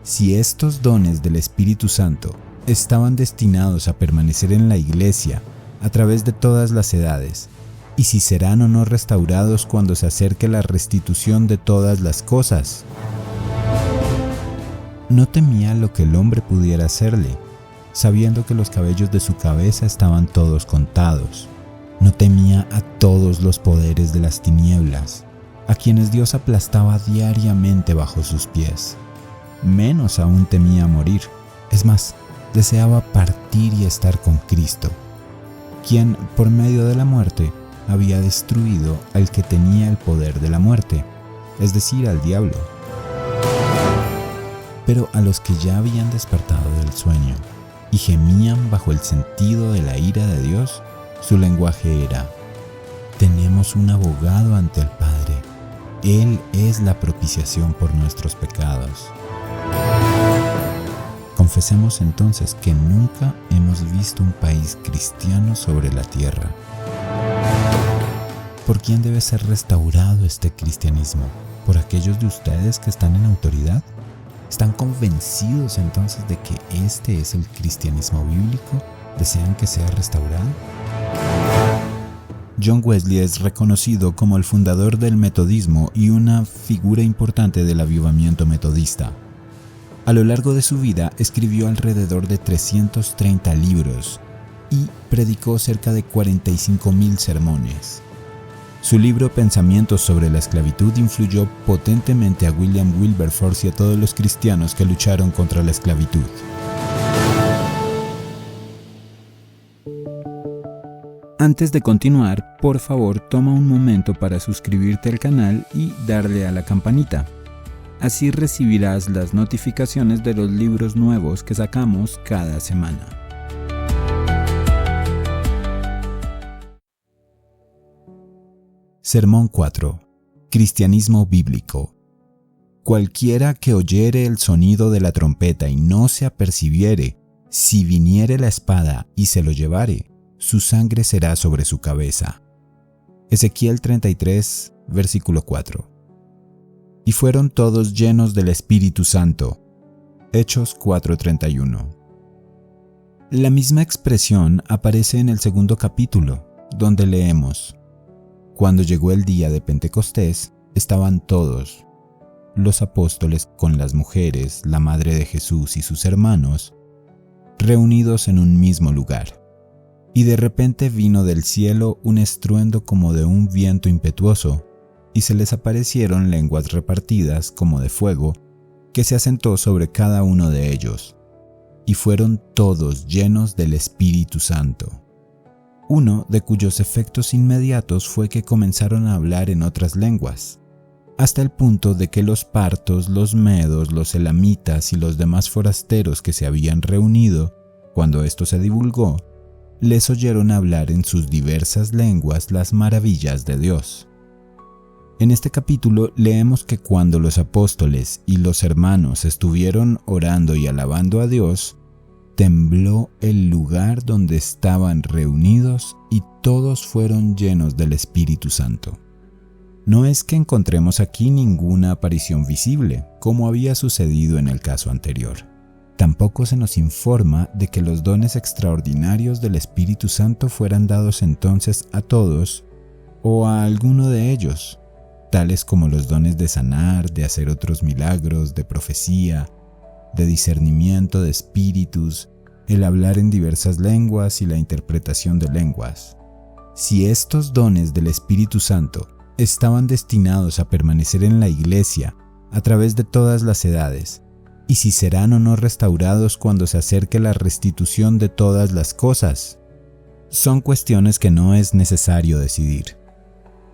Si estos dones del Espíritu Santo estaban destinados a permanecer en la Iglesia a través de todas las edades, y si serán o no restaurados cuando se acerque la restitución de todas las cosas. No temía lo que el hombre pudiera hacerle, sabiendo que los cabellos de su cabeza estaban todos contados. No temía a todos los poderes de las tinieblas, a quienes Dios aplastaba diariamente bajo sus pies. Menos aún temía morir. Es más, deseaba partir y estar con Cristo, quien, por medio de la muerte, había destruido al que tenía el poder de la muerte, es decir, al diablo. Pero a los que ya habían despertado del sueño y gemían bajo el sentido de la ira de Dios, su lenguaje era: tenemos un abogado ante el Padre. Él es la propiciación por nuestros pecados. Confesemos entonces que nunca hemos visto un país cristiano sobre la tierra. ¿Por quién debe ser restaurado este cristianismo? ¿Por aquellos de ustedes que están en autoridad? ¿Están convencidos entonces de que este es el cristianismo bíblico? ¿Desean que sea restaurado? John Wesley es reconocido como el fundador del metodismo y una figura importante del avivamiento metodista. A lo largo de su vida escribió alrededor de 330 libros y predicó cerca de 45,000 sermones. Su libro Pensamientos sobre la esclavitud influyó potentemente a William Wilberforce y a todos los cristianos que lucharon contra la esclavitud. Antes de continuar, por favor, toma un momento para suscribirte al canal y darle a la campanita. Así recibirás las notificaciones de los libros nuevos que sacamos cada semana. Sermón 4. Cristianismo bíblico. Cualquiera que oyere el sonido de la trompeta y no se apercibiere, si viniere la espada y se lo llevare, su sangre será sobre su cabeza. Ezequiel 33, versículo 4. Y fueron todos llenos del Espíritu Santo. Hechos 4:31. La misma expresión aparece en el segundo capítulo, donde leemos: cuando llegó el día de Pentecostés, estaban todos, los apóstoles con las mujeres, la madre de Jesús y sus hermanos, reunidos en un mismo lugar. Y de repente vino del cielo un estruendo como de un viento impetuoso, y se les aparecieron lenguas repartidas como de fuego, que se asentó sobre cada uno de ellos, y fueron todos llenos del Espíritu Santo. Uno de cuyos efectos inmediatos fue que comenzaron a hablar en otras lenguas, hasta el punto de que los partos, los medos, los elamitas y los demás forasteros que se habían reunido, cuando esto se divulgó, les oyeron hablar en sus diversas lenguas las maravillas de Dios. En este capítulo leemos que cuando los apóstoles y los hermanos estuvieron orando y alabando a Dios, tembló el lugar donde estaban reunidos y todos fueron llenos del Espíritu Santo. No es que encontremos aquí ninguna aparición visible, como había sucedido en el caso anterior. Tampoco se nos informa de que los dones extraordinarios del Espíritu Santo fueran dados entonces a todos o a alguno de ellos, tales como los dones de sanar, de hacer otros milagros, de profecía, de discernimiento de espíritus, el hablar en diversas lenguas y la interpretación de lenguas. Si estos dones del Espíritu Santo estaban destinados a permanecer en la Iglesia a través de todas las edades, y si serán o no restaurados cuando se acerque la restitución de todas las cosas, son cuestiones que no es necesario decidir.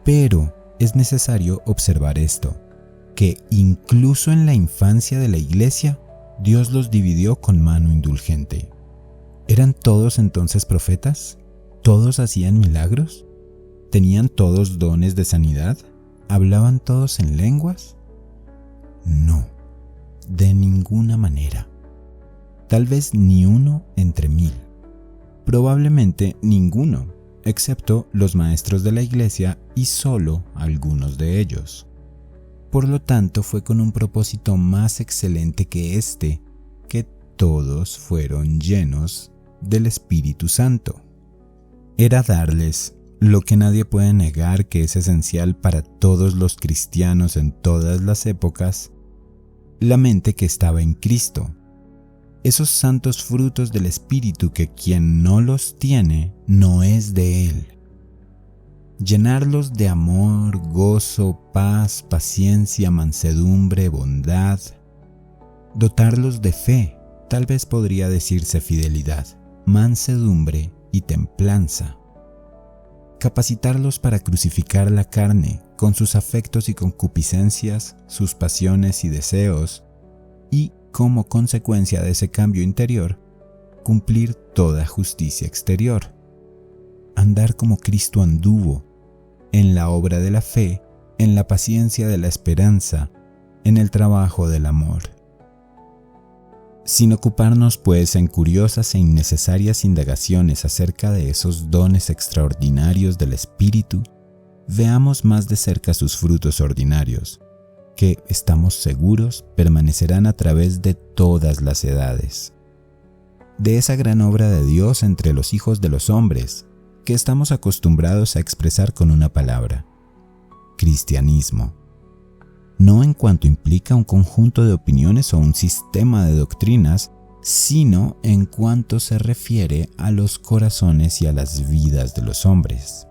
Pero es necesario observar esto, que incluso en la infancia de la Iglesia, Dios los dividió con mano indulgente. ¿Eran todos entonces profetas? ¿Todos hacían milagros? ¿Tenían todos dones de sanidad? ¿Hablaban todos en lenguas? No, de ninguna manera. Tal vez ni uno entre 1000. Probablemente ninguno, excepto los maestros de la Iglesia y solo algunos de ellos. Por lo tanto, fue con un propósito más excelente que este, que todos fueron llenos del Espíritu Santo. Era darles lo que nadie puede negar que es esencial para todos los cristianos en todas las épocas, la mente que estaba en Cristo. Esos santos frutos del Espíritu que quien no los tiene no es de Él. Llenarlos de amor, gozo, paz, paciencia, mansedumbre, bondad. Dotarlos de fe, tal vez podría decirse fidelidad, mansedumbre y templanza. Capacitarlos para crucificar la carne con sus afectos y concupiscencias, sus pasiones y deseos, y como consecuencia de ese cambio interior, cumplir toda justicia exterior. Andar como Cristo anduvo, en la obra de la fe, en la paciencia de la esperanza, en el trabajo del amor. Sin ocuparnos, pues, en curiosas e innecesarias indagaciones acerca de esos dones extraordinarios del Espíritu, veamos más de cerca sus frutos ordinarios, que, estamos seguros, permanecerán a través de todas las edades. De esa gran obra de Dios entre los hijos de los hombres, que estamos acostumbrados a expresar con una palabra: cristianismo. No en cuanto implica un conjunto de opiniones o un sistema de doctrinas, sino en cuanto se refiere a los corazones y a las vidas de los hombres.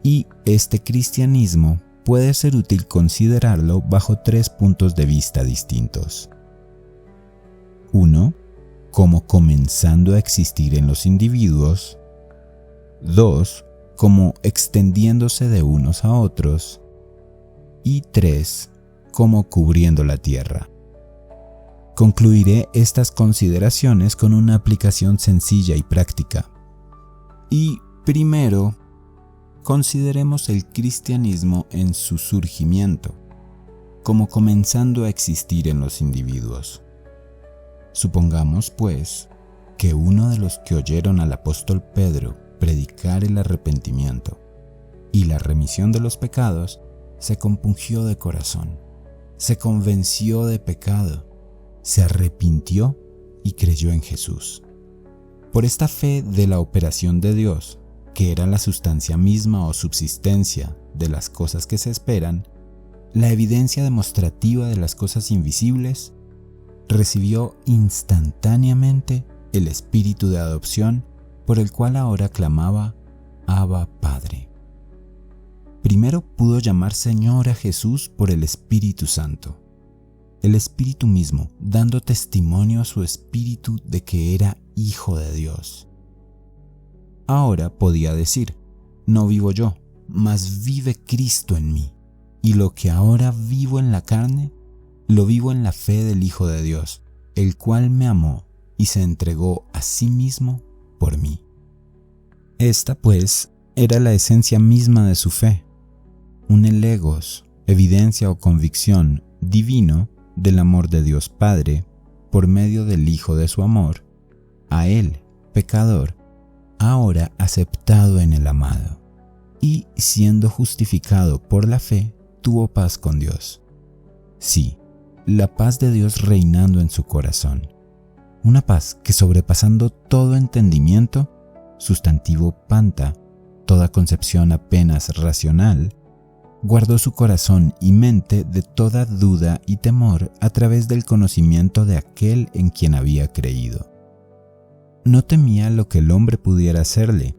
Y este cristianismo puede ser útil considerarlo bajo 3 puntos de vista distintos. 1. Como comenzando a existir en los individuos. 2. Como extendiéndose de unos a otros. Y 3. Como cubriendo la tierra. Concluiré estas consideraciones con una aplicación sencilla y práctica. Y primero, consideremos el cristianismo en su surgimiento, como comenzando a existir en los individuos. Supongamos, pues, que uno de los que oyeron al apóstol Pedro predicar el arrepentimiento y la remisión de los pecados se compungió de corazón, se convenció de pecado, se arrepintió y creyó en Jesús. Por esta fe de la operación de Dios, que era la sustancia misma o subsistencia de las cosas que se esperan, la evidencia demostrativa de las cosas invisibles, recibió instantáneamente el espíritu de adopción por el cual ahora clamaba: Abba, Padre. Primero pudo llamar Señor a Jesús por el Espíritu Santo, el Espíritu mismo dando testimonio a su espíritu de que era Hijo de Dios. Ahora podía decir: no vivo yo, mas vive Cristo en mí, y lo que ahora vivo en la carne, lo vivo en la fe del Hijo de Dios, el cual me amó y se entregó a sí mismo por mí. Esta, pues, era la esencia misma de su fe, un elegos, evidencia o convicción divino del amor de Dios Padre por medio del Hijo de su amor, a él, pecador, ahora aceptado en el amado, y siendo justificado por la fe, tuvo paz con Dios. Sí, la paz de Dios reinando en su corazón, una paz que sobrepasando todo entendimiento, sustantivo panta, toda concepción apenas racional, guardó su corazón y mente de toda duda y temor a través del conocimiento de aquel en quien había creído. No temía lo que el hombre pudiera hacerle,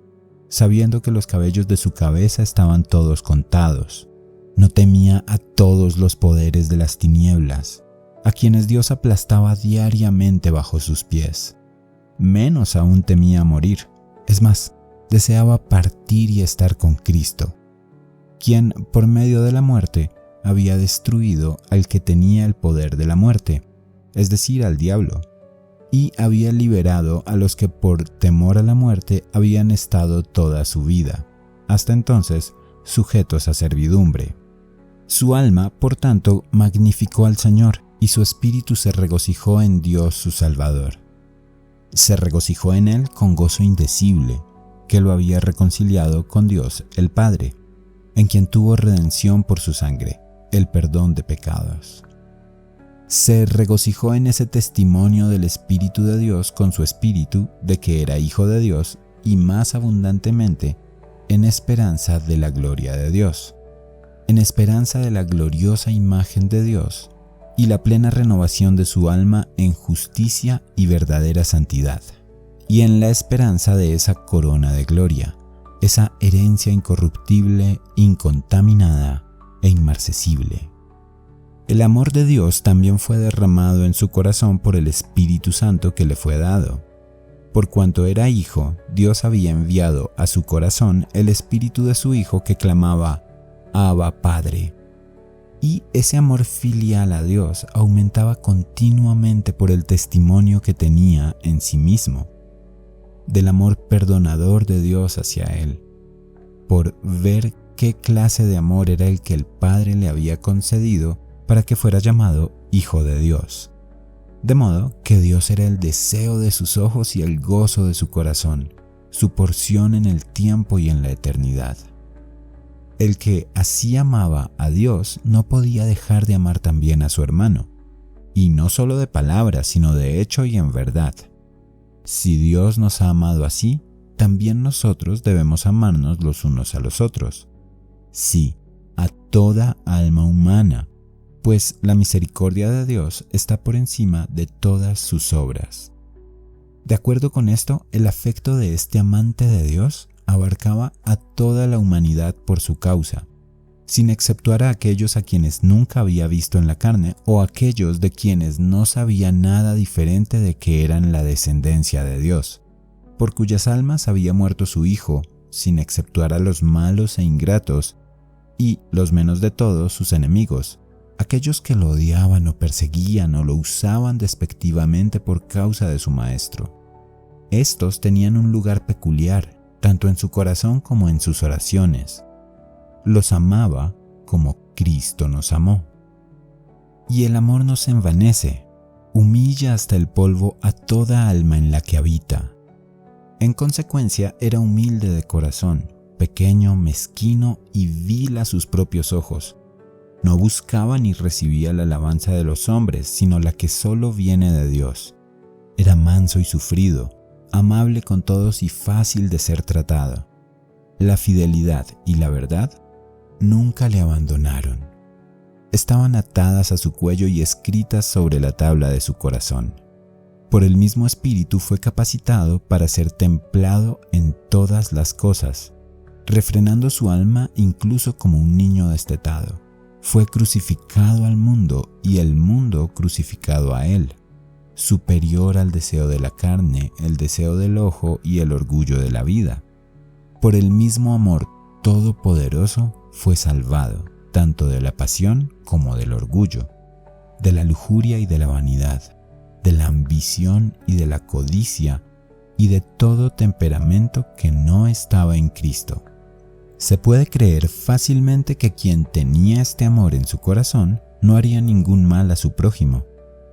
sabiendo que los cabellos de su cabeza estaban todos contados. No temía a todos los poderes de las tinieblas, a quienes Dios aplastaba diariamente bajo sus pies. Menos aún temía morir. Es más, deseaba partir y estar con Cristo, quien, por medio de la muerte, había destruido al que tenía el poder de la muerte, es decir, al diablo, y había liberado a los que por temor a la muerte habían estado toda su vida, hasta entonces sujetos a servidumbre. Su alma, por tanto, magnificó al Señor, y su espíritu se regocijó en Dios su Salvador. Se regocijó en Él con gozo indecible, que lo había reconciliado con Dios el Padre, en quien tuvo redención por su sangre, el perdón de pecados. Se regocijó en ese testimonio del Espíritu de Dios con su espíritu de que era hijo de Dios y más abundantemente en esperanza de la gloria de Dios, en esperanza de la gloriosa imagen de Dios y la plena renovación de su alma en justicia y verdadera santidad, y en la esperanza de esa corona de gloria, esa herencia incorruptible, incontaminada e inmarcesible. El amor de Dios también fue derramado en su corazón por el Espíritu Santo que le fue dado. Por cuanto era hijo, Dios había enviado a su corazón el Espíritu de su Hijo que clamaba, Abba, Padre. Y ese amor filial a Dios aumentaba continuamente por el testimonio que tenía en sí mismo, del amor perdonador de Dios hacia él, por ver qué clase de amor era el que el Padre le había concedido para que fuera llamado Hijo de Dios. De modo que Dios era el deseo de sus ojos y el gozo de su corazón, su porción en el tiempo y en la eternidad. El que así amaba a Dios no podía dejar de amar también a su hermano, y no solo de palabras, sino de hecho y en verdad. Si Dios nos ha amado así, también nosotros debemos amarnos los unos a los otros. Sí, a toda alma humana, pues la misericordia de Dios está por encima de todas sus obras. De acuerdo con esto, el afecto de este amante de Dios abarcaba a toda la humanidad por su causa, sin exceptuar a aquellos a quienes nunca había visto en la carne o aquellos de quienes no sabía nada diferente de que eran la descendencia de Dios, por cuyas almas había muerto su Hijo, sin exceptuar a los malos e ingratos, y los menos de todos sus enemigos, aquellos que lo odiaban o perseguían o lo usaban despectivamente por causa de su Maestro. Estos tenían un lugar peculiar, tanto en su corazón como en sus oraciones. Los amaba como Cristo nos amó. Y el amor no se envanece, humilla hasta el polvo a toda alma en la que habita. En consecuencia, era humilde de corazón, pequeño, mezquino y vil a sus propios ojos. No buscaba ni recibía la alabanza de los hombres, sino la que solo viene de Dios. Era manso y sufrido, amable con todos y fácil de ser tratado. La fidelidad y la verdad nunca le abandonaron. Estaban atadas a su cuello y escritas sobre la tabla de su corazón. Por el mismo Espíritu fue capacitado para ser templado en todas las cosas, refrenando su alma incluso como un niño destetado. Fue crucificado al mundo y el mundo crucificado a él, superior al deseo de la carne, el deseo del ojo y el orgullo de la vida. Por el mismo amor todopoderoso fue salvado, tanto de la pasión como del orgullo, de la lujuria y de la vanidad, de la ambición y de la codicia y de todo temperamento que no estaba en Cristo. Se puede creer fácilmente que quien tenía este amor en su corazón no haría ningún mal a su prójimo.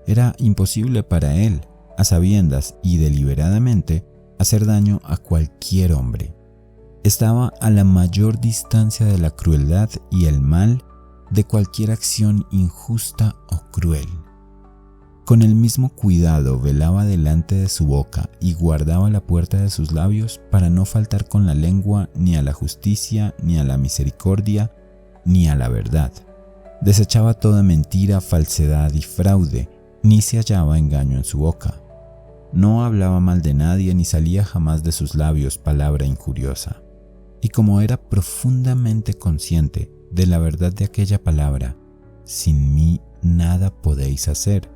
Era imposible para él, a sabiendas y deliberadamente, hacer daño a cualquier hombre. Estaba a la mayor distancia de la crueldad y el mal de cualquier acción injusta o cruel. Con el mismo cuidado velaba delante de su boca y guardaba la puerta de sus labios para no faltar con la lengua ni a la justicia, ni a la misericordia, ni a la verdad. Desechaba toda mentira, falsedad y fraude, ni se hallaba engaño en su boca. No hablaba mal de nadie ni salía jamás de sus labios palabra injuriosa. Y como era profundamente consciente de la verdad de aquella palabra, sin mí nada podéis hacer,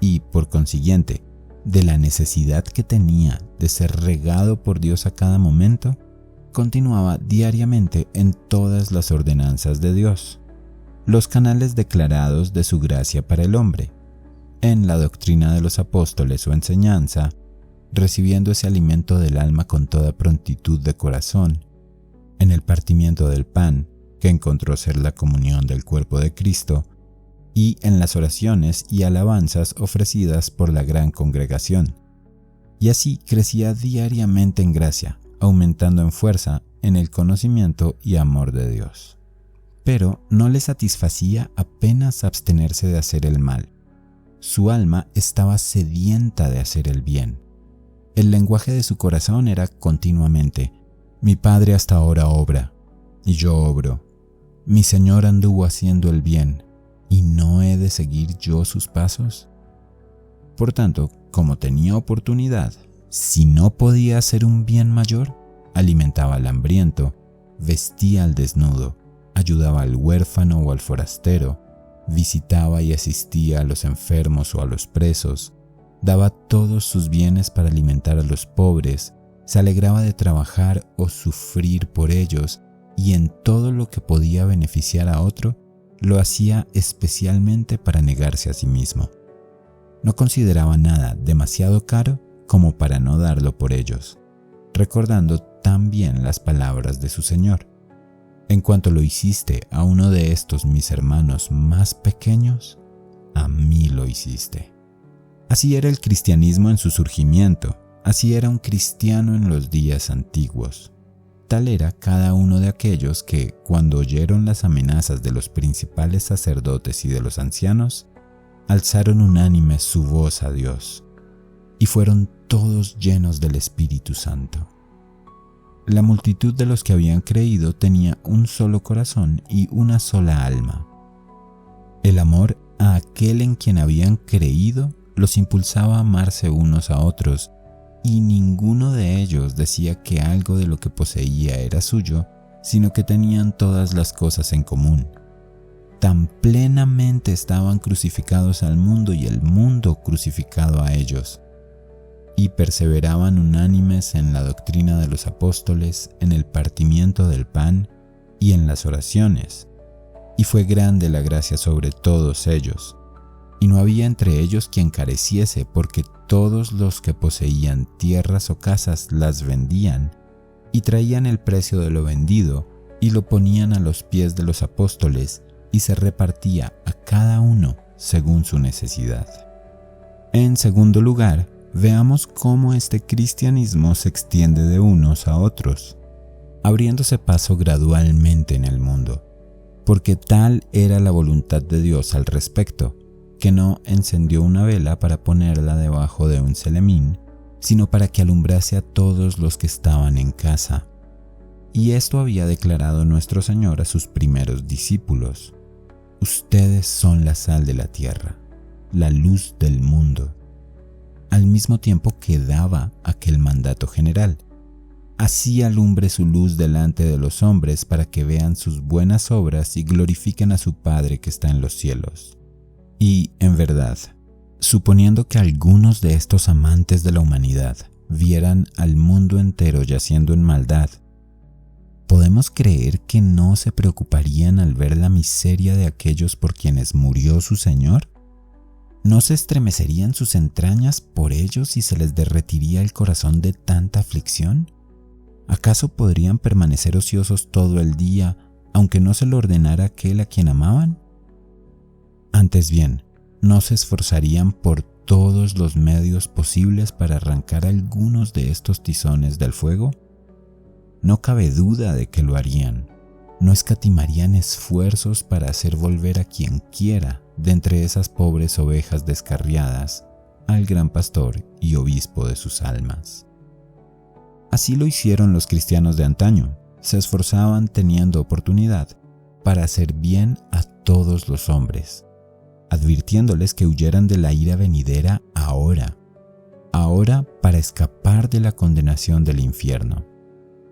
y por consiguiente, de la necesidad que tenía de ser regado por Dios a cada momento, continuaba diariamente en todas las ordenanzas de Dios, los canales declarados de su gracia para el hombre, en la doctrina de los apóstoles o enseñanza, recibiendo ese alimento del alma con toda prontitud de corazón, en el partimiento del pan, que encontró ser la comunión del cuerpo de Cristo, y en las oraciones y alabanzas ofrecidas por la gran congregación. Y así crecía diariamente en gracia, aumentando en fuerza en el conocimiento y amor de Dios. pero no le satisfacía apenas abstenerse de hacer el mal. Su alma estaba sedienta de hacer el bien. El lenguaje de su corazón era continuamente: mi Padre hasta ahora obra, y yo obro. Mi Señor anduvo haciendo el bien, ¿y no he de seguir yo sus pasos? Por tanto, como tenía oportunidad, si no podía hacer un bien mayor, alimentaba al hambriento, vestía al desnudo, ayudaba al huérfano o al forastero, visitaba y asistía a los enfermos o a los presos, daba todos sus bienes para alimentar a los pobres, se alegraba de trabajar o sufrir por ellos, y en todo lo que podía beneficiar a otro, lo hacía especialmente para negarse a sí mismo. No consideraba nada demasiado caro como para no darlo por ellos, recordando tan bien las palabras de su Señor: en cuanto lo hiciste a uno de estos mis hermanos más pequeños, a mí lo hiciste. Así era el cristianismo en su surgimiento, así era un cristiano en los días antiguos. Tal era cada uno de aquellos que, cuando oyeron las amenazas de los principales sacerdotes y de los ancianos, alzaron unánime su voz a Dios, y fueron todos llenos del Espíritu Santo. La multitud de los que habían creído tenía un solo corazón y una sola alma. El amor a aquel en quien habían creído los impulsaba a amarse unos a otros, y ninguno de ellos decía que algo de lo que poseía era suyo, sino que tenían todas las cosas en común. Tan plenamente estaban crucificados al mundo y el mundo crucificado a ellos, y perseveraban unánimes en la doctrina de los apóstoles, en el partimiento del pan y en las oraciones. Y fue grande la gracia sobre todos ellos. Y no había entre ellos quien careciese, porque todos los que poseían tierras o casas las vendían, y traían el precio de lo vendido, y lo ponían a los pies de los apóstoles, y se repartía a cada uno según su necesidad. En segundo lugar, veamos cómo este cristianismo se extiende de unos a otros, abriéndose paso gradualmente en el mundo, porque tal era la voluntad de Dios al respecto, que no encendió una vela para ponerla debajo de un celemín, sino para que alumbrase a todos los que estaban en casa. Y esto había declarado nuestro Señor a sus primeros discípulos: ustedes son la sal de la tierra, la luz del mundo. Al mismo tiempo que daba aquel mandato general: así alumbre su luz delante de los hombres, para que vean sus buenas obras y glorifiquen a su Padre que está en los cielos. Y, en verdad, suponiendo que algunos de estos amantes de la humanidad vieran al mundo entero yaciendo en maldad, ¿podemos creer que no se preocuparían al ver la miseria de aquellos por quienes murió su Señor? ¿No se estremecerían sus entrañas por ellos y se les derretiría el corazón de tanta aflicción? ¿Acaso podrían permanecer ociosos todo el día, aunque no se lo ordenara aquel a quien amaban? Antes bien, ¿no se esforzarían por todos los medios posibles para arrancar algunos de estos tizones del fuego? No cabe duda de que lo harían. No escatimarían esfuerzos para hacer volver a quien quiera de entre esas pobres ovejas descarriadas al gran pastor y obispo de sus almas. Así lo hicieron los cristianos de antaño. Se esforzaban teniendo oportunidad para hacer bien a todos los hombres, advirtiéndoles que huyeran de la ira venidera ahora para escapar de la condenación del infierno.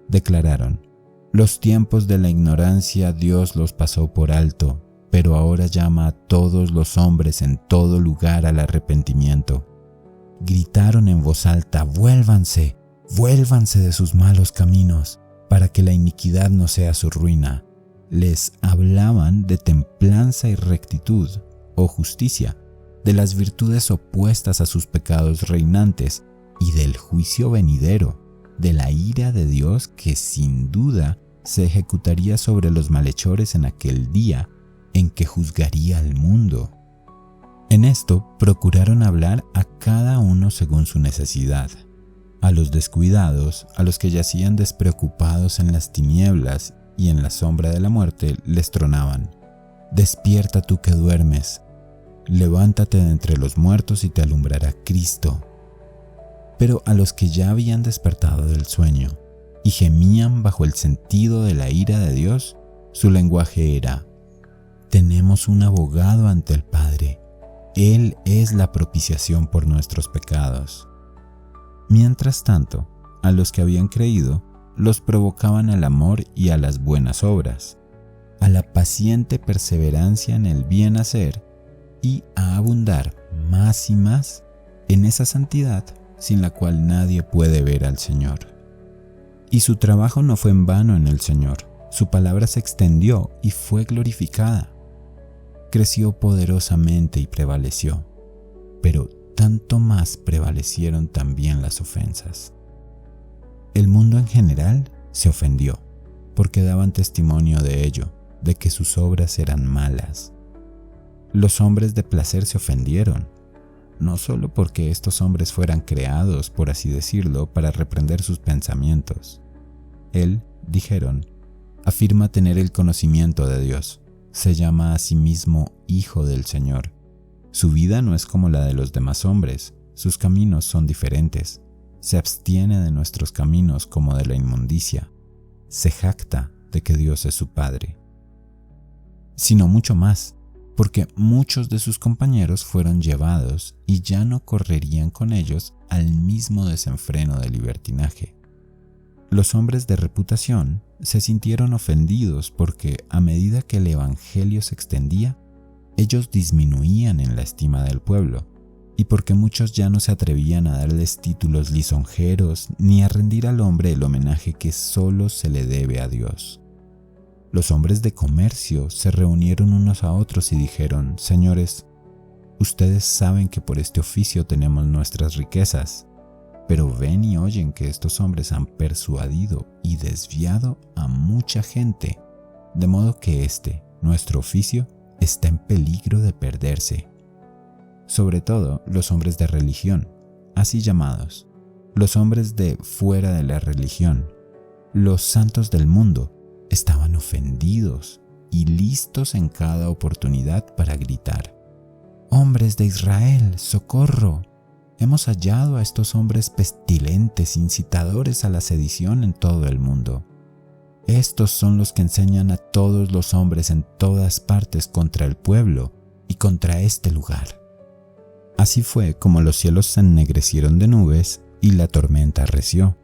Declararon: los tiempos de la ignorancia Dios los pasó por alto, pero ahora llama a todos los hombres en todo lugar al arrepentimiento. Gritaron en voz alta: vuélvanse de sus malos caminos, para que la iniquidad no sea su ruina. Les hablaban de templanza y rectitud, o justicia, de las virtudes opuestas a sus pecados reinantes y del juicio venidero, de la ira de Dios que sin duda se ejecutaría sobre los malhechores en aquel día en que juzgaría al mundo. En esto procuraron hablar a cada uno según su necesidad. A los descuidados, a los que yacían despreocupados en las tinieblas y en la sombra de la muerte les tronaban: «Despierta tú que duermes, levántate de entre los muertos y te alumbrará Cristo». Pero a los que ya habían despertado del sueño y gemían bajo el sentido de la ira de Dios, su lenguaje era: «Tenemos un abogado ante el Padre, Él es la propiciación por nuestros pecados». Mientras tanto, a los que habían creído, los provocaban al amor y a las buenas obras, a la paciente perseverancia en el bien hacer y a abundar más y más en esa santidad sin la cual nadie puede ver al Señor. Y su trabajo no fue en vano en el Señor, su palabra se extendió y fue glorificada. Creció poderosamente y prevaleció, pero tanto más prevalecieron también las ofensas. El mundo en general se ofendió, porque daban testimonio de ello, de que sus obras eran malas. Los hombres de placer se ofendieron, no solo porque estos hombres fueran creados, por así decirlo, para reprender sus pensamientos. Él, dijeron, afirma tener el conocimiento de Dios, se llama a sí mismo Hijo del Señor. Su vida no es como la de los demás hombres, sus caminos son diferentes. Se abstiene de nuestros caminos como de la inmundicia. Se jacta de que Dios es su Padre. Sino mucho más, porque muchos de sus compañeros fueron llevados y ya no correrían con ellos al mismo desenfreno de libertinaje. Los hombres de reputación se sintieron ofendidos porque a medida que el evangelio se extendía, ellos disminuían en la estima del pueblo, y porque muchos ya no se atrevían a darles títulos lisonjeros ni a rendir al hombre el homenaje que solo se le debe a Dios. Los hombres de comercio se reunieron unos a otros y dijeron: «Señores, ustedes saben que por este oficio tenemos nuestras riquezas, pero ven y oyen que estos hombres han persuadido y desviado a mucha gente, de modo que nuestro oficio, está en peligro de perderse». Sobre todo los hombres de religión, así llamados, los hombres de fuera de la religión, los santos del mundo, estaban ofendidos y listos en cada oportunidad para gritar: «Hombres de Israel, socorro. Hemos hallado a estos hombres pestilentes, incitadores a la sedición en todo el mundo. Estos son los que enseñan a todos los hombres en todas partes contra el pueblo y contra este lugar». Así fue como los cielos se ennegrecieron de nubes y la tormenta arreció.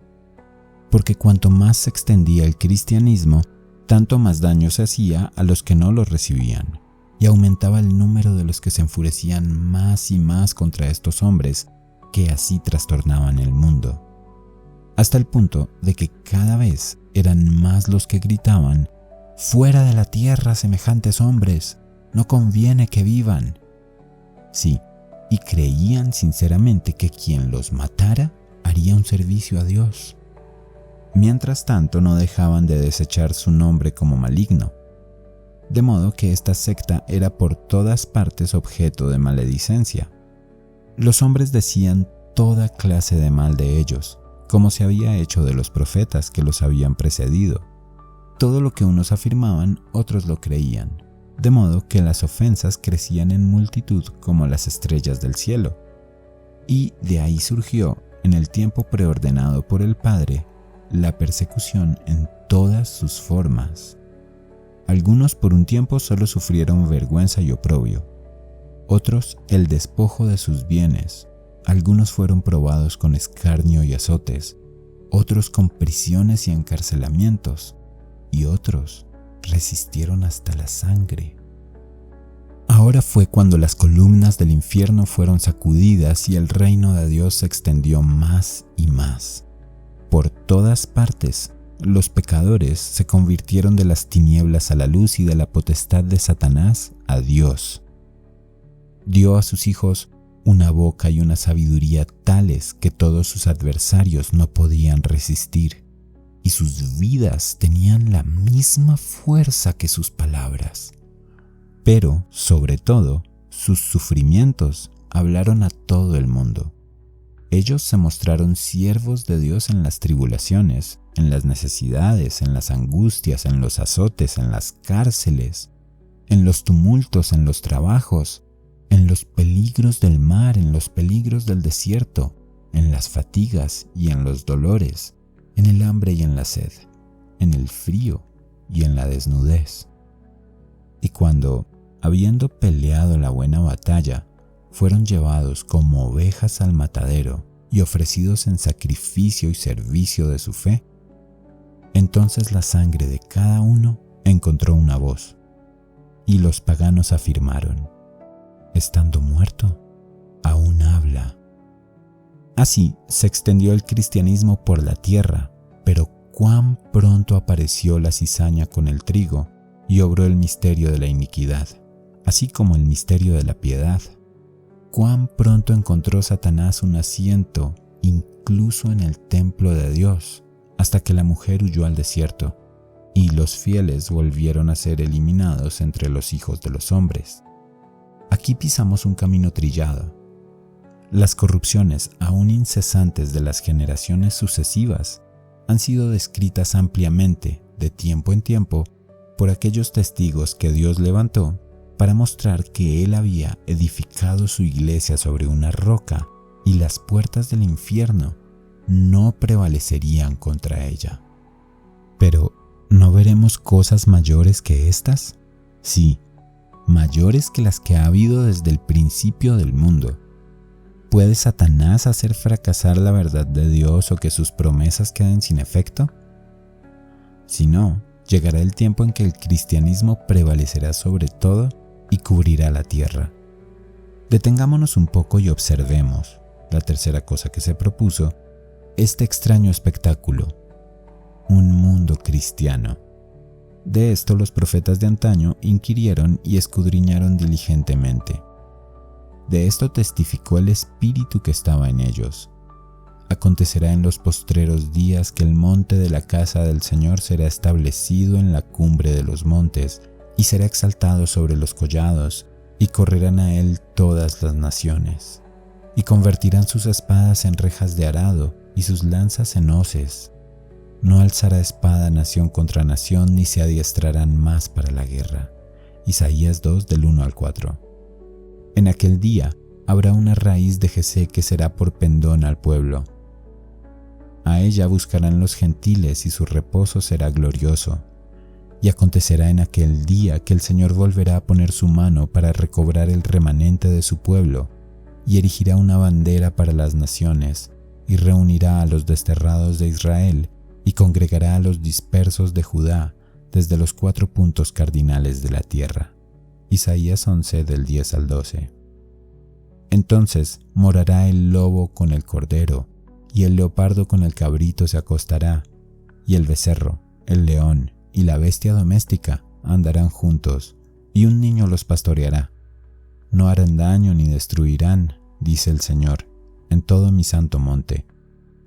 Porque cuanto más se extendía el cristianismo, tanto más daño se hacía a los que no lo recibían, y aumentaba el número de los que se enfurecían más y más contra estos hombres que así trastornaban el mundo, hasta el punto de que cada vez eran más los que gritaban: «¡Fuera de la tierra semejantes hombres! ¡No conviene que vivan!». Sí, y creían sinceramente que quien los matara haría un servicio a Dios. Mientras tanto, no dejaban de desechar su nombre como maligno, de modo que esta secta era por todas partes objeto de maledicencia. Los hombres decían toda clase de mal de ellos, como se había hecho de los profetas que los habían precedido. Todo lo que unos afirmaban, otros lo creían, de modo que las ofensas crecían en multitud como las estrellas del cielo. Y de ahí surgió, en el tiempo preordenado por el Padre, la persecución en todas sus formas. Algunos por un tiempo solo sufrieron vergüenza y oprobio, otros el despojo de sus bienes, algunos fueron probados con escarnio y azotes, otros con prisiones y encarcelamientos, y otros resistieron hasta la sangre. Ahora fue cuando las columnas del infierno fueron sacudidas y el reino de Dios se extendió más y más. Por todas partes, los pecadores se convirtieron de las tinieblas a la luz y de la potestad de Satanás a Dios. Dio a sus hijos una boca y una sabiduría tales que todos sus adversarios no podían resistir, y sus vidas tenían la misma fuerza que sus palabras. Pero, sobre todo, sus sufrimientos hablaron a todo el mundo. Ellos se mostraron siervos de Dios en las tribulaciones, en las necesidades, en las angustias, en los azotes, en las cárceles, en los tumultos, en los trabajos, en los peligros del mar, en los peligros del desierto, en las fatigas y en los dolores, en el hambre y en la sed, en el frío y en la desnudez. Y cuando, habiendo peleado la buena batalla, fueron llevados como ovejas al matadero y ofrecidos en sacrificio y servicio de su fe, entonces la sangre de cada uno encontró una voz, y los paganos afirmaron: estando muerto, aún habla. Así se extendió el cristianismo por la tierra, pero cuán pronto apareció la cizaña con el trigo y obró el misterio de la iniquidad, así como el misterio de la piedad. Cuán pronto encontró Satanás un asiento, incluso en el templo de Dios, hasta que la mujer huyó al desierto, y los fieles volvieron a ser eliminados entre los hijos de los hombres. Aquí pisamos un camino trillado. Las corrupciones aún incesantes de las generaciones sucesivas han sido descritas ampliamente, de tiempo en tiempo, por aquellos testigos que Dios levantó para mostrar que Él había edificado su iglesia sobre una roca y las puertas del infierno no prevalecerían contra ella. Pero, ¿no veremos cosas mayores que estas? Sí, mayores que las que ha habido desde el principio del mundo. ¿Puede Satanás hacer fracasar la verdad de Dios o que sus promesas queden sin efecto? Si no, llegará el tiempo en que el cristianismo prevalecerá sobre todo y cubrirá la tierra. Detengámonos un poco y observemos, la tercera cosa que se propuso, este extraño espectáculo: un mundo cristiano. De esto los profetas de antaño inquirieron y escudriñaron diligentemente. De esto testificó el Espíritu que estaba en ellos. Acontecerá en los postreros días que el monte de la casa del Señor será establecido en la cumbre de los montes, y será exaltado sobre los collados, y correrán a él todas las naciones, y convertirán sus espadas en rejas de arado, y sus lanzas en hoces. No alzará espada nación contra nación, ni se adiestrarán más para la guerra. Isaías 2, del 1 al 4. En aquel día habrá una raíz de Jesé que será por pendón al pueblo. A ella buscarán los gentiles y su reposo será glorioso. Y acontecerá en aquel día que el Señor volverá a poner su mano para recobrar el remanente de su pueblo, y erigirá una bandera para las naciones, y reunirá a los desterrados de Israel, y congregará a los dispersos de Judá desde los 4 puntos cardinales de la tierra. Isaías 11, del 10 al 12. Entonces morará el lobo con el cordero, y el leopardo con el cabrito se acostará, y el becerro, el león y la bestia doméstica andarán juntos, y un niño los pastoreará. No harán daño ni destruirán, dice el Señor, en todo mi santo monte,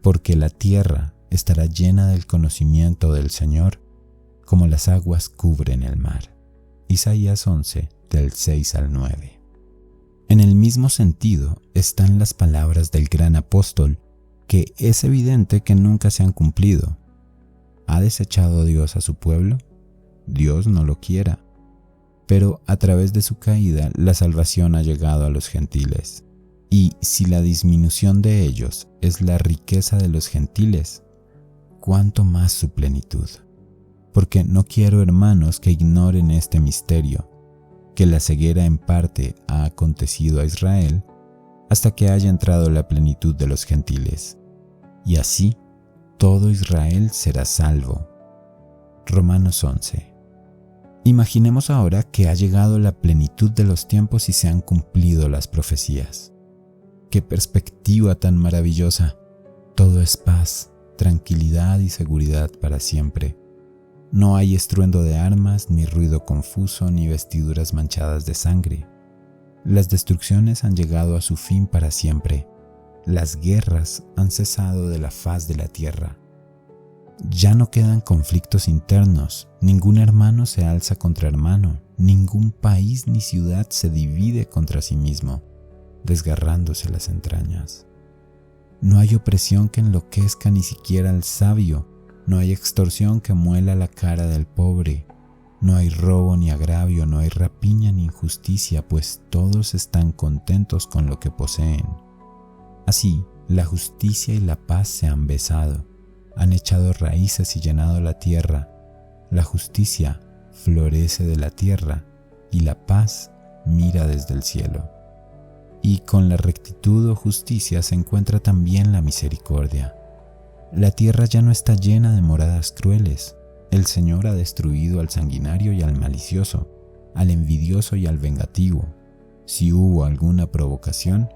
porque la tierra estará llena del conocimiento del Señor, como las aguas cubren el mar. Isaías 11, del 6 al 9. En el mismo sentido están las palabras del gran apóstol, que es evidente que nunca se han cumplido. ¿Ha desechado Dios a su pueblo? Dios no lo quiera. Pero a través de su caída la salvación ha llegado a los gentiles. Y si la disminución de ellos es la riqueza de los gentiles, ¿cuánto más su plenitud? Porque no quiero, hermanos, que ignoren este misterio, que la ceguera en parte ha acontecido a Israel hasta que haya entrado la plenitud de los gentiles. Y así todo Israel será salvo. Romanos 11. Imaginemos ahora que ha llegado la plenitud de los tiempos y se han cumplido las profecías. ¡Qué perspectiva tan maravillosa! Todo es paz, tranquilidad y seguridad para siempre. No hay estruendo de armas, ni ruido confuso, ni vestiduras manchadas de sangre. Las destrucciones han llegado a su fin para siempre. Las guerras han cesado de la faz de la tierra. Ya no quedan conflictos internos, ningún hermano se alza contra hermano, ningún país ni ciudad se divide contra sí mismo, desgarrándose las entrañas. No hay opresión que enloquezca ni siquiera al sabio, no hay extorsión que muela la cara del pobre, no hay robo ni agravio, no hay rapiña ni injusticia, pues todos están contentos con lo que poseen. Así, la justicia y la paz se han besado, han echado raíces y llenado la tierra. La justicia florece de la tierra y la paz mira desde el cielo. Y con la rectitud o justicia se encuentra también la misericordia. La tierra ya no está llena de moradas crueles. El Señor ha destruido al sanguinario y al malicioso, al envidioso y al vengativo. Si hubo alguna provocación,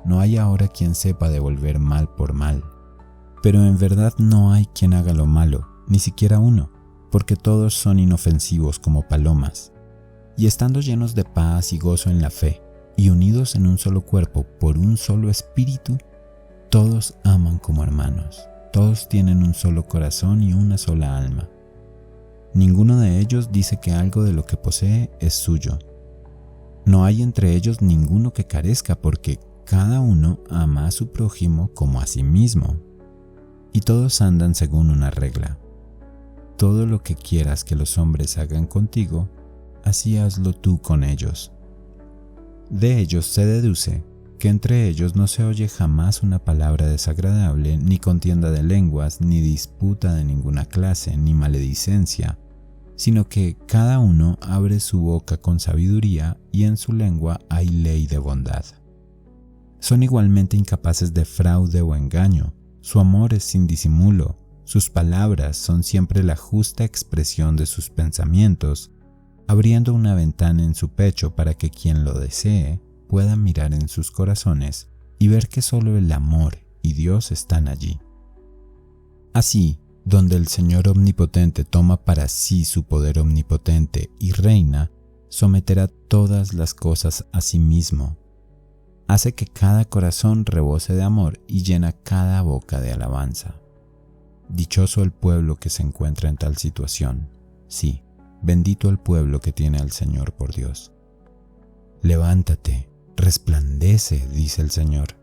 no hay ahora quien sepa devolver mal por mal. Pero en verdad no hay quien haga lo malo, ni siquiera uno, porque todos son inofensivos como palomas. Y estando llenos de paz y gozo en la fe, y unidos en un solo cuerpo por un solo espíritu, todos aman como hermanos, todos tienen un solo corazón y una sola alma. Ninguno de ellos dice que algo de lo que posee es suyo. No hay entre ellos ninguno que carezca, porque cada uno ama a su prójimo como a sí mismo. Y todos andan según una regla. Todo lo que quieras que los hombres hagan contigo, así hazlo tú con ellos. De ellos se deduce que entre ellos no se oye jamás una palabra desagradable, ni contienda de lenguas, ni disputa de ninguna clase, ni maledicencia, sino que cada uno abre su boca con sabiduría y en su lengua hay ley de bondad. Son igualmente incapaces de fraude o engaño, su amor es sin disimulo, sus palabras son siempre la justa expresión de sus pensamientos, abriendo una ventana en su pecho para que quien lo desee pueda mirar en sus corazones y ver que solo el amor y Dios están allí. Así, donde el Señor omnipotente toma para sí su poder omnipotente y reina, someterá todas las cosas a sí mismo. Hace que cada corazón rebose de amor y llena cada boca de alabanza. Dichoso el pueblo que se encuentra en tal situación. Sí, bendito el pueblo que tiene al Señor por Dios. Levántate, resplandece, dice el Señor,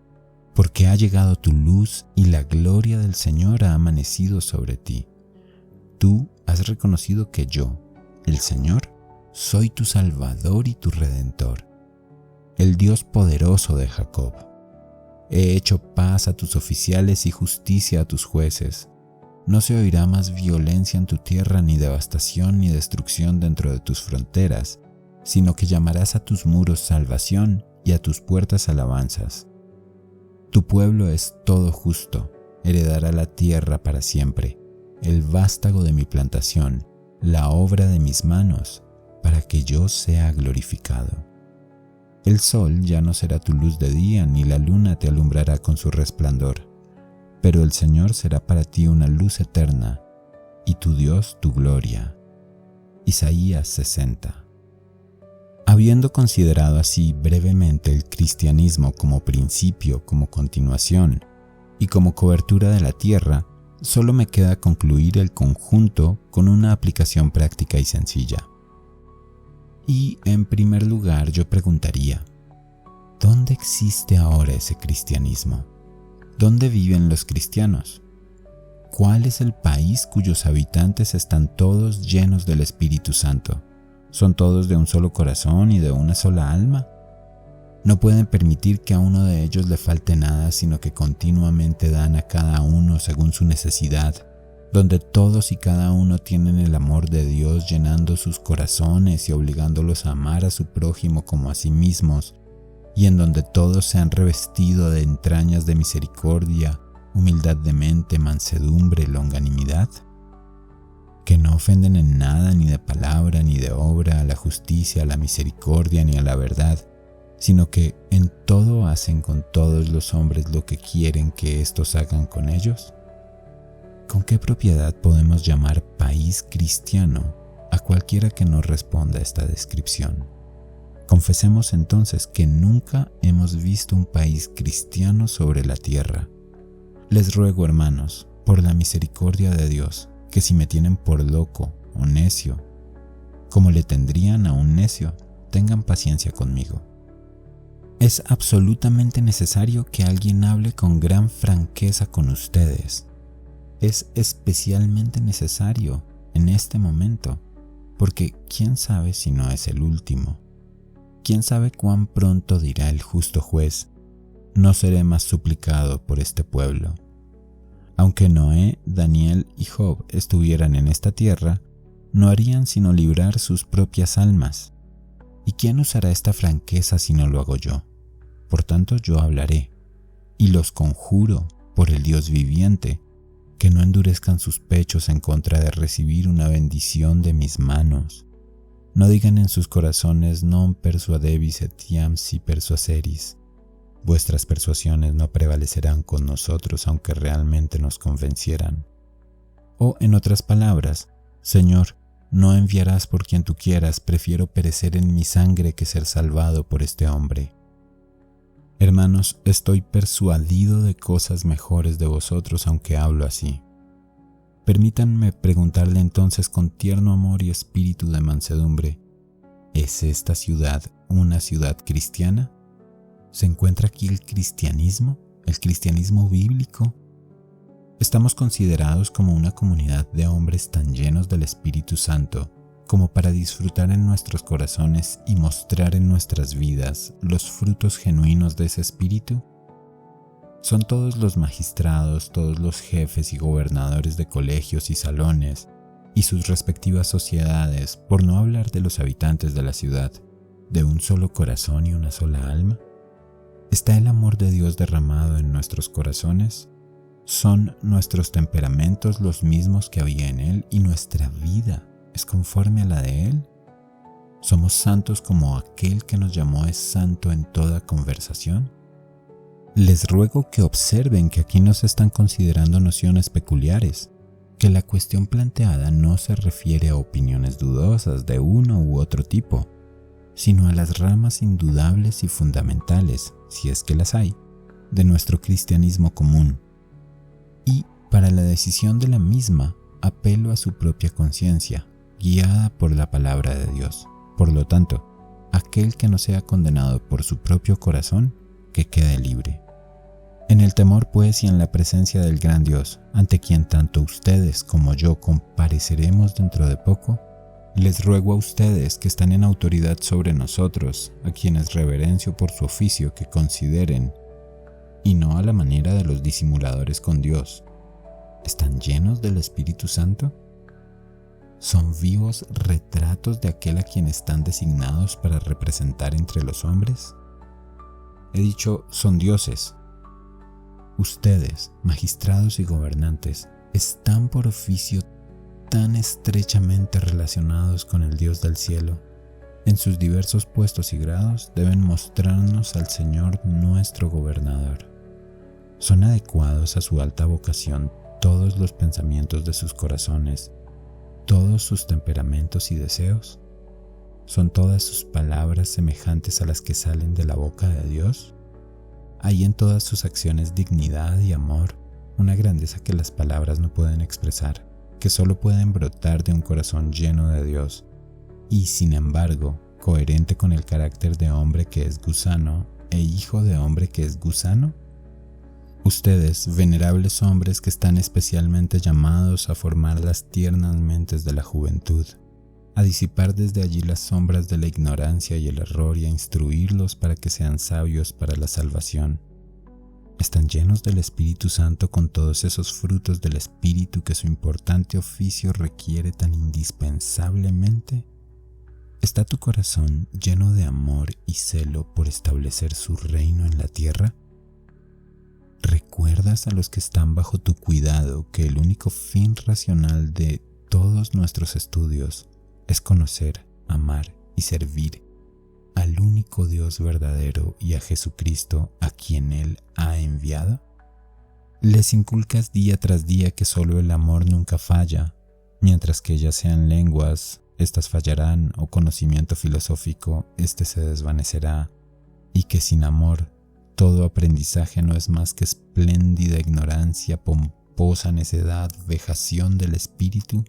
porque ha llegado tu luz y la gloria del Señor ha amanecido sobre ti. Tú has reconocido que yo, el Señor, soy tu Salvador y tu Redentor, el Dios poderoso de Jacob. He hecho paz a tus oficiales y justicia a tus jueces. No se oirá más violencia en tu tierra, ni devastación ni destrucción dentro de tus fronteras, sino que llamarás a tus muros salvación y a tus puertas alabanzas. Tu pueblo es todo justo, heredará la tierra para siempre, el vástago de mi plantación, la obra de mis manos, para que yo sea glorificado. El sol ya no será tu luz de día, ni la luna te alumbrará con su resplandor. Pero el Señor será para ti una luz eterna, y tu Dios tu gloria. Isaías 60. Habiendo considerado así brevemente el cristianismo como principio, como continuación y como cobertura de la tierra, solo me queda concluir el conjunto con una aplicación práctica y sencilla. Y en primer lugar yo preguntaría, ¿dónde existe ahora ese cristianismo? ¿Dónde viven los cristianos? ¿Cuál es el país cuyos habitantes están todos llenos del Espíritu Santo? ¿Son todos de un solo corazón y de una sola alma? No pueden permitir que a uno de ellos le falte nada, sino que continuamente dan a cada uno según su necesidad, donde todos y cada uno tienen el amor de Dios llenando sus corazones y obligándolos a amar a su prójimo como a sí mismos, y en donde todos se han revestido de entrañas de misericordia, humildad de mente, mansedumbre, longanimidad, que no ofenden en nada ni de palabra ni de obra a la justicia, a la misericordia ni a la verdad, sino que en todo hacen con todos los hombres lo que quieren que éstos hagan con ellos. ¿Con qué propiedad podemos llamar país cristiano a cualquiera que no responda a esta descripción? Confesemos entonces que nunca hemos visto un país cristiano sobre la tierra. Les ruego, hermanos, por la misericordia de Dios, que si me tienen por loco o necio, como le tendrían a un necio, tengan paciencia conmigo. Es absolutamente necesario que alguien hable con gran franqueza con ustedes. Es especialmente necesario en este momento, porque quién sabe si no es el último. Quién sabe cuán pronto dirá el justo juez: no seré más suplicado por este pueblo. Aunque Noé, Daniel y Job estuvieran en esta tierra, no harían sino librar sus propias almas. ¿Y quién usará esta franqueza si no lo hago yo? Por tanto yo hablaré, y los conjuro por el Dios viviente, que no endurezcan sus pechos en contra de recibir una bendición de mis manos. No digan en sus corazones: non persuadebis etiam si persuaseris. Vuestras persuasiones no prevalecerán con nosotros aunque realmente nos convencieran. O en otras palabras: Señor, no enviarás por quien tú quieras, prefiero perecer en mi sangre que ser salvado por este hombre. Hermanos, estoy persuadido de cosas mejores de vosotros aunque hablo así. Permítanme preguntarle entonces con tierno amor y espíritu de mansedumbre: ¿es esta ciudad una ciudad cristiana? ¿Se encuentra aquí el cristianismo bíblico? ¿Estamos considerados como una comunidad de hombres tan llenos del Espíritu Santo como para disfrutar en nuestros corazones y mostrar en nuestras vidas los frutos genuinos de ese espíritu? ¿Son todos los magistrados, todos los jefes y gobernadores de colegios y salones y sus respectivas sociedades, por no hablar de los habitantes de la ciudad, de un solo corazón y una sola alma? ¿Está el amor de Dios derramado en nuestros corazones? ¿Son nuestros temperamentos los mismos que había en Él y nuestra vida es conforme a la de Él? ¿Somos santos como aquel que nos llamó es santo en toda conversación? Les ruego que observen que aquí no se están considerando nociones peculiares, que la cuestión planteada no se refiere a opiniones dudosas de uno u otro tipo, sino a las ramas indudables y fundamentales, si es que las hay, de nuestro cristianismo común. Y para la decisión de la misma, apelo a su propia conciencia, guiada por la palabra de Dios. Por lo tanto, aquel que no sea condenado por su propio corazón, que quede libre. En el temor, pues, y en la presencia del gran Dios, ante quien tanto ustedes como yo compareceremos dentro de poco, les ruego a ustedes que están en autoridad sobre nosotros, a quienes reverencio por su oficio, que consideren, y no a la manera de los disimuladores con Dios: ¿están llenos del Espíritu Santo? ¿Son vivos retratos de aquel a quien están designados para representar entre los hombres? He dicho, son dioses. Ustedes, magistrados y gobernantes, están por oficio tan estrechamente relacionados con el Dios del cielo. En sus diversos puestos y grados deben mostrarnos al Señor nuestro gobernador. ¿Son adecuados a su alta vocación todos los pensamientos de sus corazones, todos sus temperamentos y deseos? ¿Son todas sus palabras semejantes a las que salen de la boca de Dios? ¿Hay en todas sus acciones dignidad y amor, una grandeza que las palabras no pueden expresar, que solo pueden brotar de un corazón lleno de Dios, y sin embargo, coherente con el carácter de hombre que es gusano e hijo de hombre que es gusano? Ustedes, venerables hombres que están especialmente llamados a formar las tiernas mentes de la juventud, a disipar desde allí las sombras de la ignorancia y el error y a instruirlos para que sean sabios para la salvación, ¿están llenos del Espíritu Santo con todos esos frutos del Espíritu que su importante oficio requiere tan indispensablemente? ¿Está tu corazón lleno de amor y celo por establecer su reino en la tierra? ¿Recuerdas a los que están bajo tu cuidado que el único fin racional de todos nuestros estudios es conocer, amar y servir al único Dios verdadero y a Jesucristo a quien Él ha enviado? Les inculcas día tras día que solo el amor nunca falla, mientras que ya sean lenguas, éstas fallarán, o conocimiento filosófico, éste se desvanecerá, y que sin amor todo aprendizaje no es más que espléndida ignorancia, pomposa necedad, vejación del espíritu.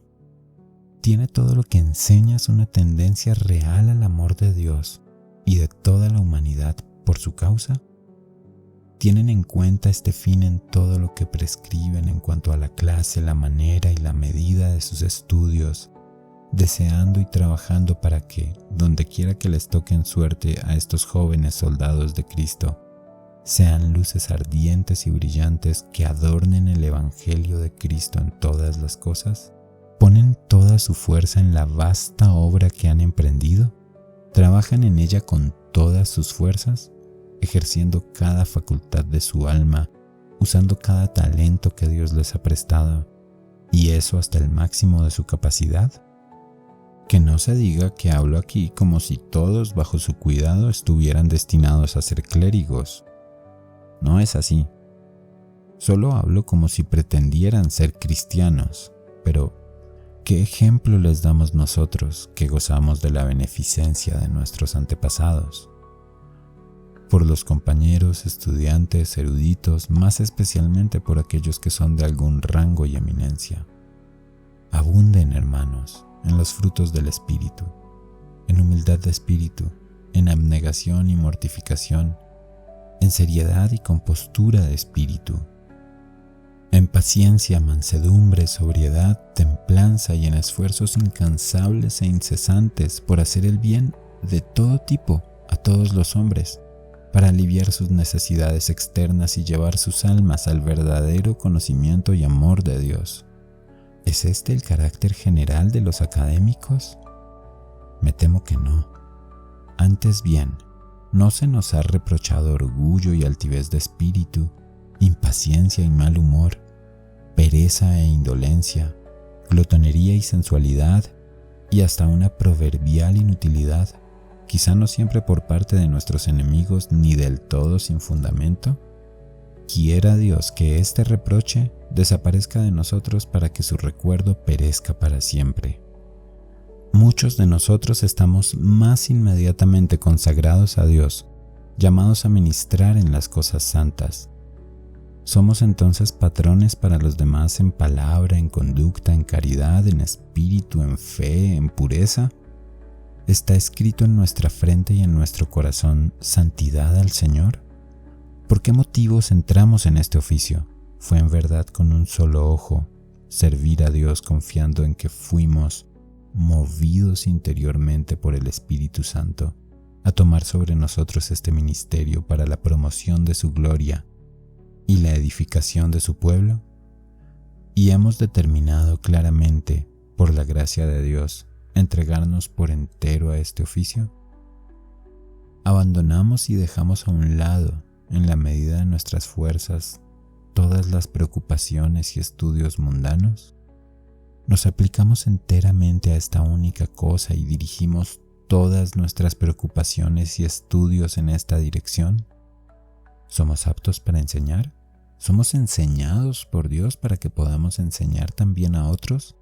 ¿Tiene todo lo que enseñas una tendencia real al amor de Dios y de toda la humanidad por su causa? ¿Tienen en cuenta este fin en todo lo que prescriben en cuanto a la clase, la manera y la medida de sus estudios, deseando y trabajando para que, donde quiera que les toquen suerte a estos jóvenes soldados de Cristo, sean luces ardientes y brillantes que adornen el Evangelio de Cristo en todas las cosas? ¿Ponen toda su fuerza en la vasta obra que han emprendido? ¿Trabajan en ella con todas sus fuerzas, ejerciendo cada facultad de su alma, usando cada talento que Dios les ha prestado, y eso hasta el máximo de su capacidad? Que no se diga que hablo aquí como si todos bajo su cuidado estuvieran destinados a ser clérigos. No es así. Solo hablo como si pretendieran ser cristianos, pero ¿qué ejemplo les damos nosotros que gozamos de la beneficencia de nuestros antepasados? Por los compañeros, estudiantes, eruditos, más especialmente por aquellos que son de algún rango y eminencia. Abunden, hermanos, en los frutos del Espíritu, en humildad de espíritu, en abnegación y mortificación, en seriedad y compostura de espíritu, en paciencia, mansedumbre, sobriedad, templanza y en esfuerzos incansables e incesantes por hacer el bien de todo tipo a todos los hombres, para aliviar sus necesidades externas y llevar sus almas al verdadero conocimiento y amor de Dios. ¿Es este el carácter general de los académicos? Me temo que no. Antes bien, ¿no se nos ha reprochado orgullo y altivez de espíritu, impaciencia y mal humor, pereza e indolencia, glotonería y sensualidad, y hasta una proverbial inutilidad, quizá no siempre por parte de nuestros enemigos ni del todo sin fundamento? Quiera Dios que este reproche desaparezca de nosotros para que su recuerdo perezca para siempre. Muchos de nosotros estamos más inmediatamente consagrados a Dios, llamados a ministrar en las cosas santas. ¿Somos entonces patrones para los demás en palabra, en conducta, en caridad, en espíritu, en fe, en pureza? ¿Está escrito en nuestra frente y en nuestro corazón santidad al Señor? ¿Por qué motivos entramos en este oficio? Fue en verdad con un solo ojo, servir a Dios confiando en que fuimos movidos interiormente por el Espíritu Santo a tomar sobre nosotros este ministerio para la promoción de su gloria y la edificación de su pueblo, y hemos determinado claramente, por la gracia de Dios, entregarnos por entero a este oficio. Abandonamos y dejamos a un lado, en la medida de nuestras fuerzas, todas las preocupaciones y estudios mundanos. Nos aplicamos enteramente a esta única cosa y dirigimos todas nuestras preocupaciones y estudios en esta dirección. ¿Somos aptos para enseñar? ¿Somos enseñados por Dios para que podamos enseñar también a otros?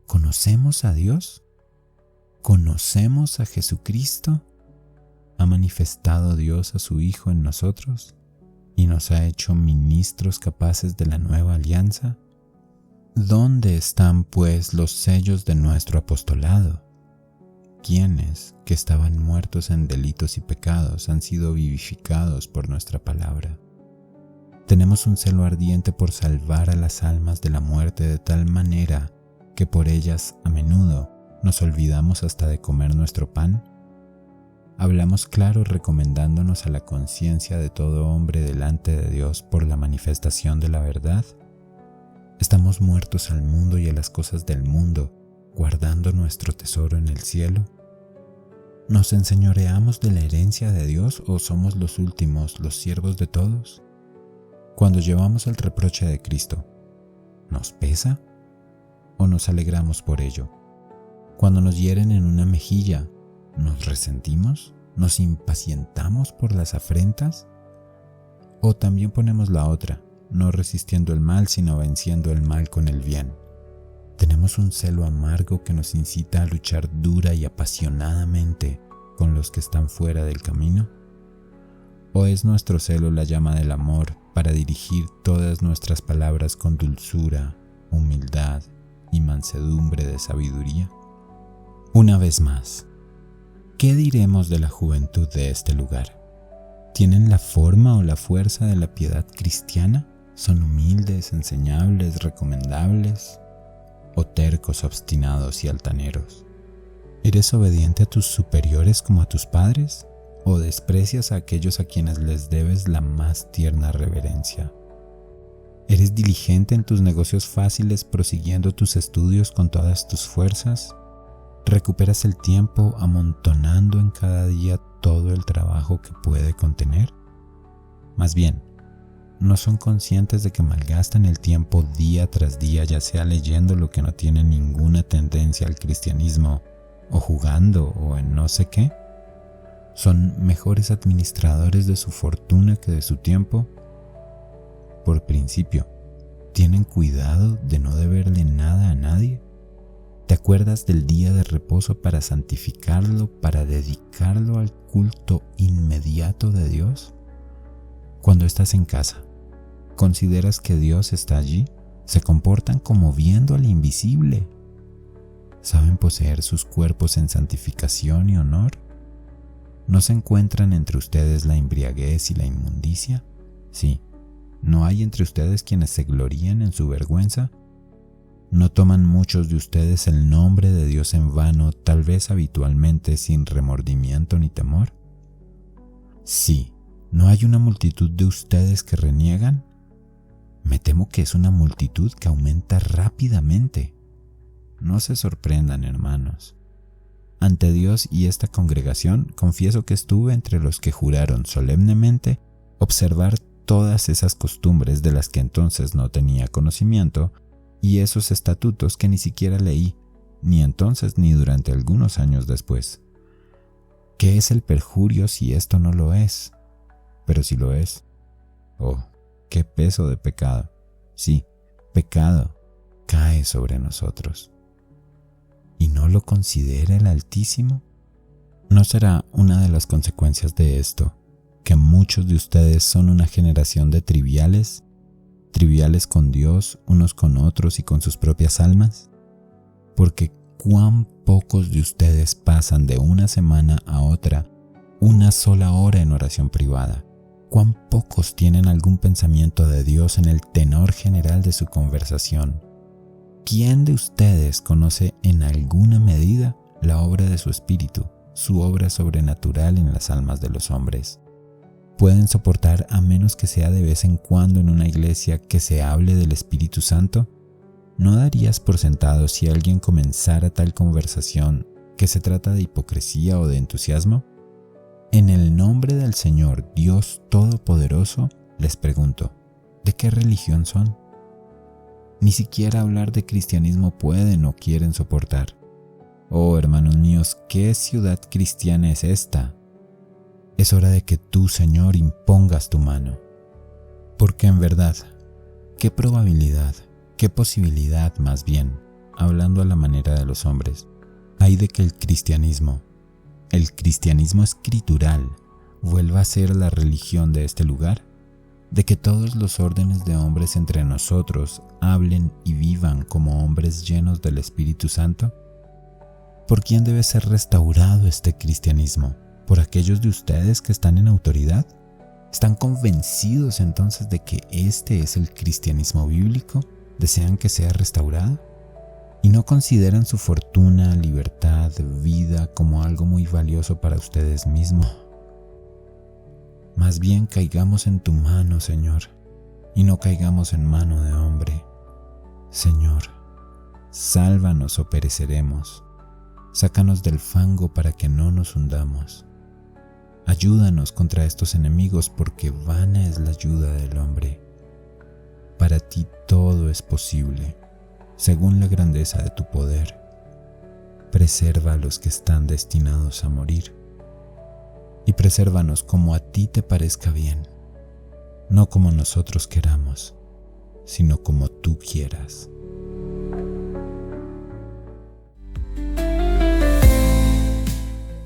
¿Conocemos a Dios? ¿Conocemos a Jesucristo? ¿Ha manifestado Dios a su Hijo en nosotros y nos ha hecho ministros capaces de la nueva alianza? ¿Dónde están, pues, los sellos de nuestro apostolado? ¿Quiénes, que estaban muertos en delitos y pecados, han sido vivificados por nuestra palabra? Tenemos un celo ardiente por salvar a las almas de la muerte de tal manera que por ellas, a menudo, nos olvidamos hasta de comer nuestro pan. Hablamos claro recomendándonos a la conciencia de todo hombre delante de Dios por la manifestación de la verdad. ¿Estamos muertos al mundo y a las cosas del mundo, guardando nuestro tesoro en el cielo? ¿Nos enseñoreamos de la herencia de Dios o somos los últimos, los siervos de todos? Cuando llevamos el reproche de Cristo, ¿nos pesa o nos alegramos por ello? Cuando nos hieren en una mejilla, ¿nos resentimos? ¿Nos impacientamos por las afrentas? ¿O también ponemos la otra, no resistiendo el mal, sino venciendo el mal con el bien? ¿Tenemos un celo amargo que nos incita a luchar dura y apasionadamente con los que están fuera del camino? ¿O es nuestro celo la llama del amor para dirigir todas nuestras palabras con dulzura, humildad y mansedumbre de sabiduría? Una vez más, ¿qué diremos de la juventud de este lugar? ¿Tienen la forma o la fuerza de la piedad cristiana? ¿Son humildes, enseñables, recomendables? ¿O tercos, obstinados y altaneros? ¿Eres obediente a tus superiores como a tus padres? ¿O desprecias a aquellos a quienes les debes la más tierna reverencia? ¿Eres diligente en tus negocios fáciles prosiguiendo tus estudios con todas tus fuerzas? ¿Recuperas el tiempo amontonando en cada día todo el trabajo que puede contener? Más bien, ¿no son conscientes de que malgastan el tiempo día tras día, ya sea leyendo lo que no tiene ninguna tendencia al cristianismo, o jugando, o en no sé qué? ¿Son mejores administradores de su fortuna que de su tiempo? Por principio, ¿tienen cuidado de no deberle nada a nadie? ¿Te acuerdas del día de reposo para santificarlo, para dedicarlo al culto inmediato de Dios? Cuando estás en casa, ¿consideras que Dios está allí? ¿Se comportan como viendo al invisible? ¿Saben poseer sus cuerpos en santificación y honor? ¿No se encuentran entre ustedes la embriaguez y la inmundicia? Sí. ¿No hay entre ustedes quienes se glorían en su vergüenza? ¿No toman muchos de ustedes el nombre de Dios en vano, tal vez habitualmente sin remordimiento ni temor? Sí, ¿no hay una multitud de ustedes que reniegan? Me temo que es una multitud que aumenta rápidamente. No se sorprendan, hermanos. Ante Dios y esta congregación, confieso que estuve entre los que juraron solemnemente observar todas esas costumbres de las que entonces no tenía conocimiento, y esos estatutos que ni siquiera leí, ni entonces ni durante algunos años después. ¿Qué es el perjurio si esto no lo es? Pero si lo es, oh, qué peso de pecado. Sí, pecado cae sobre nosotros. ¿Y no lo considera el Altísimo? ¿No será una de las consecuencias de esto que muchos de ustedes son una generación de triviales con Dios, unos con otros y con sus propias almas? Porque cuán pocos de ustedes pasan de una semana a otra una sola hora en oración privada. Cuán pocos tienen algún pensamiento de Dios en el tenor general de su conversación. ¿Quién de ustedes conoce en alguna medida la obra de su Espíritu, su obra sobrenatural en las almas de los hombres? ¿Pueden soportar, a menos que sea de vez en cuando en una iglesia, que se hable del Espíritu Santo? ¿No darías por sentado, si alguien comenzara tal conversación, que se trata de hipocresía o de entusiasmo? En el nombre del Señor Dios Todopoderoso, les pregunto, ¿de qué religión son? Ni siquiera hablar de cristianismo pueden o quieren soportar. Oh, hermanos míos, ¿qué ciudad cristiana es esta? Es hora de que tú, Señor, impongas tu mano. Porque en verdad, ¿qué probabilidad, qué posibilidad más bien, hablando a la manera de los hombres, hay de que el cristianismo escritural, vuelva a ser la religión de este lugar? ¿De que todos los órdenes de hombres entre nosotros hablen y vivan como hombres llenos del Espíritu Santo? ¿Por quién debe ser restaurado este cristianismo? ¿Por aquellos de ustedes que están en autoridad? ¿Están convencidos entonces de que este es el cristianismo bíblico? ¿Desean que sea restaurado? ¿Y no consideran su fortuna, libertad, vida como algo muy valioso para ustedes mismos? Más bien caigamos en tu mano, Señor, y no caigamos en mano de hombre. Señor, sálvanos o pereceremos. Sácanos del fango para que no nos hundamos. Ayúdanos contra estos enemigos, porque vana es la ayuda del hombre. Para ti todo es posible, según la grandeza de tu poder. Preserva a los que están destinados a morir, y presérvanos como a ti te parezca bien, no como nosotros queramos, sino como tú quieras.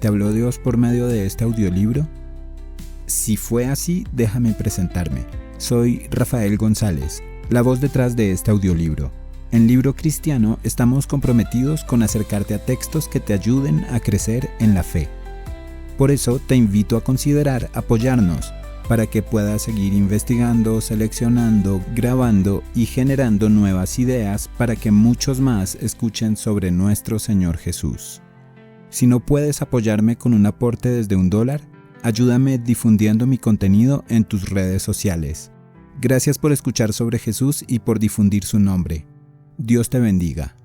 ¿Te habló Dios por medio de este audiolibro? Si fue así, déjame presentarme. Soy Rafael González, la voz detrás de este audiolibro. En Libro Cristiano estamos comprometidos con acercarte a textos que te ayuden a crecer en la fe. Por eso te invito a considerar apoyarnos para que pueda seguir investigando, seleccionando, grabando y generando nuevas ideas para que muchos más escuchen sobre nuestro Señor Jesús. Si no puedes apoyarme con un aporte desde $1, ayúdame difundiendo mi contenido en tus redes sociales. Gracias por escuchar sobre Jesús y por difundir su nombre. Dios te bendiga.